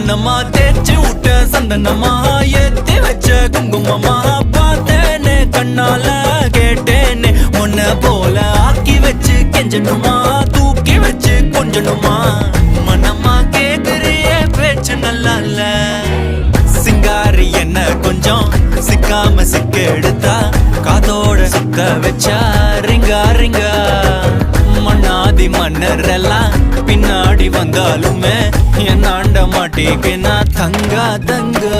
மண்ணம்மா தேய்ச்சி விட்ட சந்தனமா ஏத்தி வச்ச குங்குமமா பார்த்தேனே கண்ணால கேட்டேனே உன்ன போல ஆக்கி வச்சு கெஞ்சணுமா தூக்கி வச்சு கொஞ்சணுமா மண்ணம்மா கேக்குறிய பேச்சு நல்லா இல்ல சிங்காரி என்ன கொஞ்சம் சிக்காம சிக்க எடுத்தா காதோட சுத்த வச்சா ரிங்கா ரிங்கா மண்ணாதி மன்னர் எல்லாம் பின்னாடி வந்தாலுமே என் ஆண்ட மாட்டேக்கு நான் தங்கா தங்கா